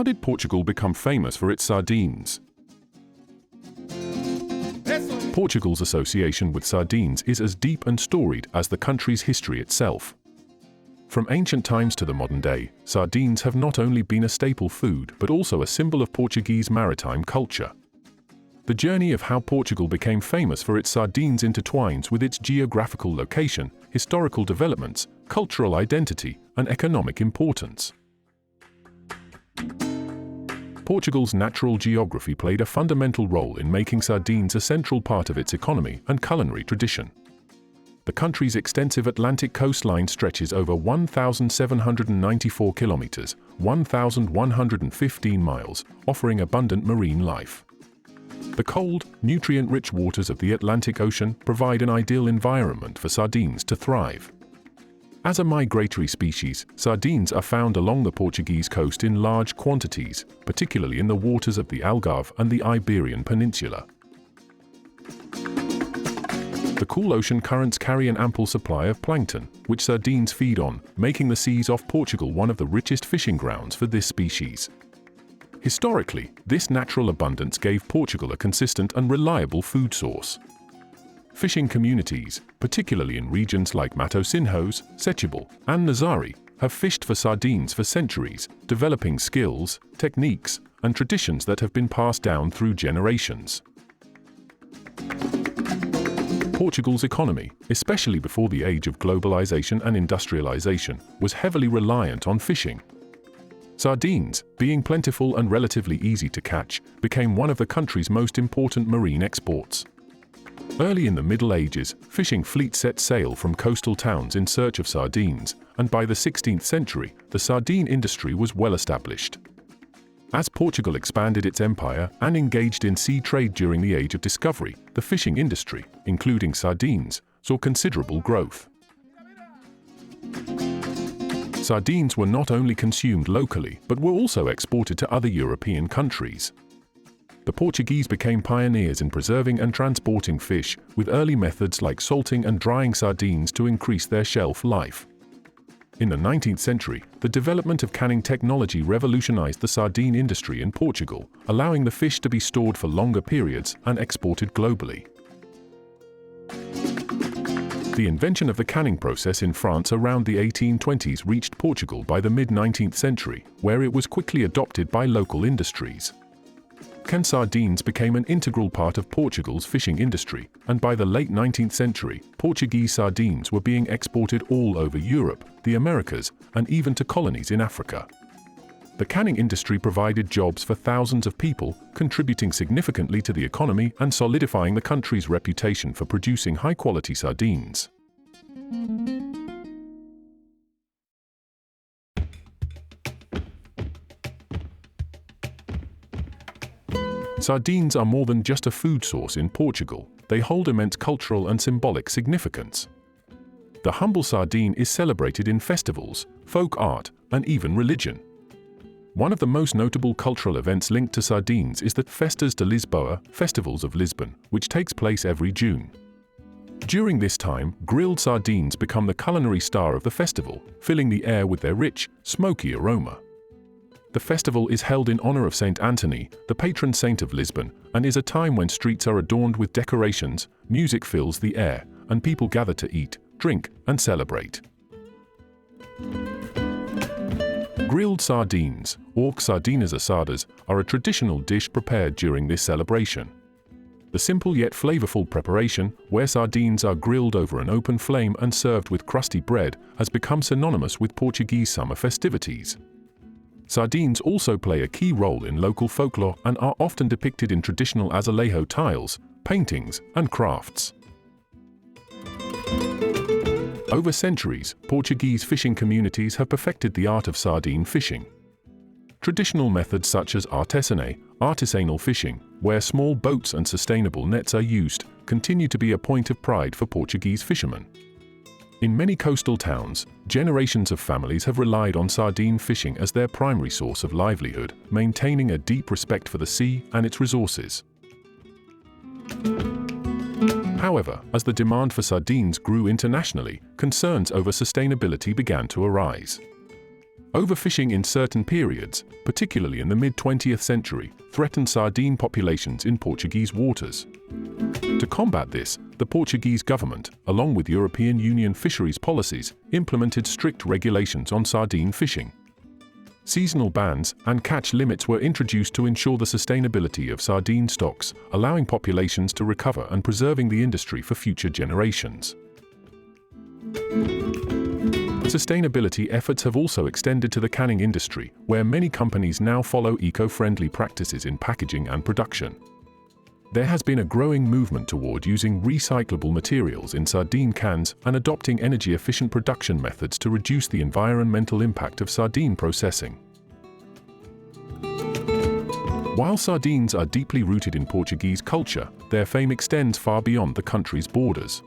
How did Portugal become famous for its sardines? Portugal's association with sardines is as deep and storied as the country's history itself. From ancient times to the modern day, sardines have not only been a staple food but also a symbol of Portuguese maritime culture. The journey of how Portugal became famous for its sardines intertwines with its geographical location, historical developments, cultural identity, and economic importance. Portugal's natural geography played a fundamental role in making sardines a central part of its economy and culinary tradition. The country's extensive Atlantic coastline stretches over 1,794 kilometers, 1,115 miles, offering abundant marine life. The cold, nutrient-rich waters of the Atlantic Ocean provide an ideal environment for sardines to thrive. As a migratory species, sardines are found along the Portuguese coast in large quantities, particularly in the waters of the Algarve and the Iberian Peninsula. The cool ocean currents carry an ample supply of plankton, which sardines feed on, making the seas off Portugal one of the richest fishing grounds for this species. Historically, this natural abundance gave Portugal a consistent and reliable food source. Fishing communities, particularly in regions like Matosinhos, Setúbal, and Nazaré, have fished for sardines for centuries, developing skills, techniques, and traditions that have been passed down through generations. Portugal's economy, especially before the age of globalization and industrialization, was heavily reliant on fishing. Sardines, being plentiful and relatively easy to catch, became one of the country's most important marine exports. Early in the Middle Ages, fishing fleets set sail from coastal towns in search of sardines, and by the 16th century, the sardine industry was well established. As Portugal expanded its empire and engaged in sea trade during the Age of Discovery, the fishing industry, including sardines, saw considerable growth. Sardines were not only consumed locally, but were also exported to other European countries. The Portuguese became pioneers in preserving and transporting fish, with early methods like salting and drying sardines to increase their shelf life. In the 19th century, the development of canning technology revolutionized the sardine industry in Portugal, allowing the fish to be stored for longer periods and exported globally. The invention of the canning process in France around the 1820s reached Portugal by the mid-19th century, where it was quickly adopted by local industries. Canned sardines became an integral part of Portugal's fishing industry, and by the late 19th century, Portuguese sardines were being exported all over Europe, the Americas, and even to colonies in Africa. The canning industry provided jobs for thousands of people, contributing significantly to the economy and solidifying the country's reputation for producing high-quality sardines. Sardines are more than just a food source in Portugal, they hold immense cultural and symbolic significance. The humble sardine is celebrated in festivals, folk art, and even religion. One of the most notable cultural events linked to sardines is the Festas de Lisboa, Festivals of Lisbon, which takes place every June. During this time, grilled sardines become the culinary star of the festival, filling the air with their rich, smoky aroma. The festival is held in honor of Saint Anthony, the patron saint of Lisbon, and is a time when streets are adorned with decorations, music fills the air, and people gather to eat, drink, and celebrate. Grilled sardines, or Sardinhas assadas, are a traditional dish prepared during this celebration. The simple yet flavorful preparation, where sardines are grilled over an open flame and served with crusty bread, has become synonymous with Portuguese summer festivities. Sardines also play a key role in local folklore and are often depicted in traditional azulejo tiles, paintings, and crafts. Over centuries, Portuguese fishing communities have perfected the art of sardine fishing. Traditional methods such as artisanal fishing, where small boats and sustainable nets are used, continue to be a point of pride for Portuguese fishermen. In many coastal towns, generations of families have relied on sardine fishing as their primary source of livelihood, maintaining a deep respect for the sea and its resources. However, as the demand for sardines grew internationally, concerns over sustainability began to arise. Overfishing in certain periods, particularly in the mid-20th century, threatened sardine populations in Portuguese waters. To combat this, the Portuguese government, along with European Union fisheries policies, implemented strict regulations on sardine fishing. Seasonal bans and catch limits were introduced to ensure the sustainability of sardine stocks, allowing populations to recover and preserving the industry for future generations. Sustainability efforts have also extended to the canning industry, where many companies now follow eco-friendly practices in packaging and production. There has been a growing movement toward using recyclable materials in sardine cans and adopting energy-efficient production methods to reduce the environmental impact of sardine processing. While sardines are deeply rooted in Portuguese culture, their fame extends far beyond the country's borders.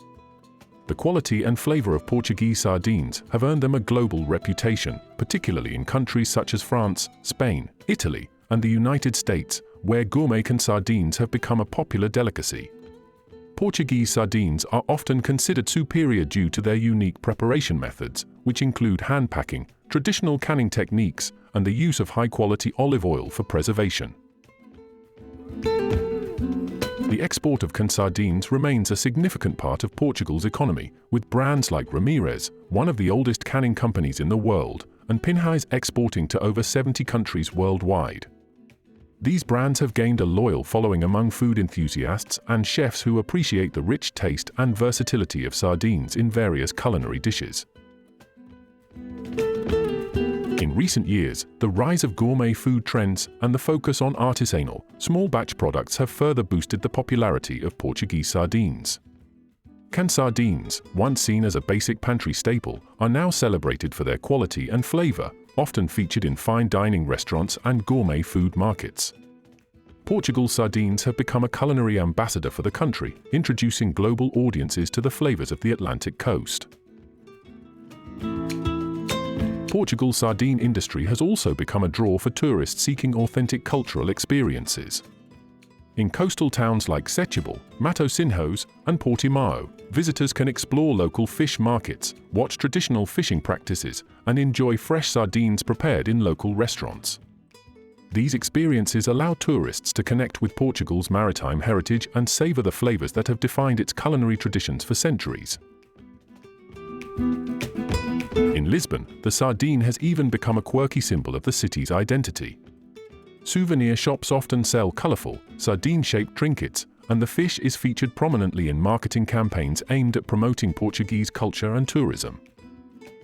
The quality and flavor of Portuguese sardines have earned them a global reputation, particularly in countries such as France, Spain, Italy, and the United States, where gourmet canned sardines have become a popular delicacy. Portuguese sardines are often considered superior due to their unique preparation methods, which include hand packing, traditional canning techniques, and the use of high-quality olive oil for preservation. The export of canned sardines remains a significant part of Portugal's economy, with brands like Ramirez, one of the oldest canning companies in the world, and Pinhais exporting to over 70 countries worldwide. These brands have gained a loyal following among food enthusiasts and chefs who appreciate the rich taste and versatility of sardines in various culinary dishes. In recent years, the rise of gourmet food trends and the focus on artisanal, small-batch products have further boosted the popularity of Portuguese sardines. Canned sardines, once seen as a basic pantry staple, are now celebrated for their quality and flavor, often featured in fine dining restaurants and gourmet food markets. Portugal's sardines have become a culinary ambassador for the country, introducing global audiences to the flavors of the Atlantic coast. Portugal's sardine industry has also become a draw for tourists seeking authentic cultural experiences. In coastal towns like Setúbal, Matosinhos, and Portimão, visitors can explore local fish markets, watch traditional fishing practices, and enjoy fresh sardines prepared in local restaurants. These experiences allow tourists to connect with Portugal's maritime heritage and savor the flavors that have defined its culinary traditions for centuries. In Lisbon, the sardine has even become a quirky symbol of the city's identity. Souvenir shops often sell colorful, sardine-shaped trinkets, and the fish is featured prominently in marketing campaigns aimed at promoting Portuguese culture and tourism.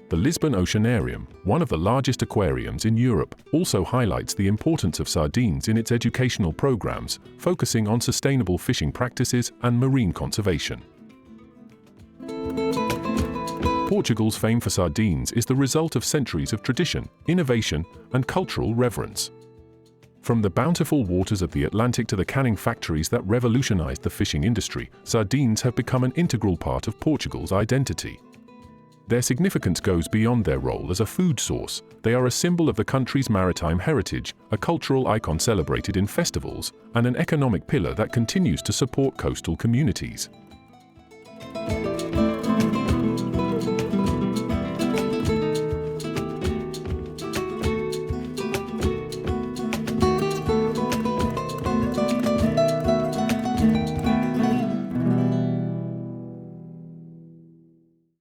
The Lisbon Oceanarium, one of the largest aquariums in Europe, also highlights the importance of sardines in its educational programs, focusing on sustainable fishing practices and marine conservation. Portugal's fame for sardines is the result of centuries of tradition, innovation, and cultural reverence. From the bountiful waters of the Atlantic to the canning factories that revolutionized the fishing industry, sardines have become an integral part of Portugal's identity. Their significance goes beyond their role as a food source. They are a symbol of the country's maritime heritage, a cultural icon celebrated in festivals, and an economic pillar that continues to support coastal communities.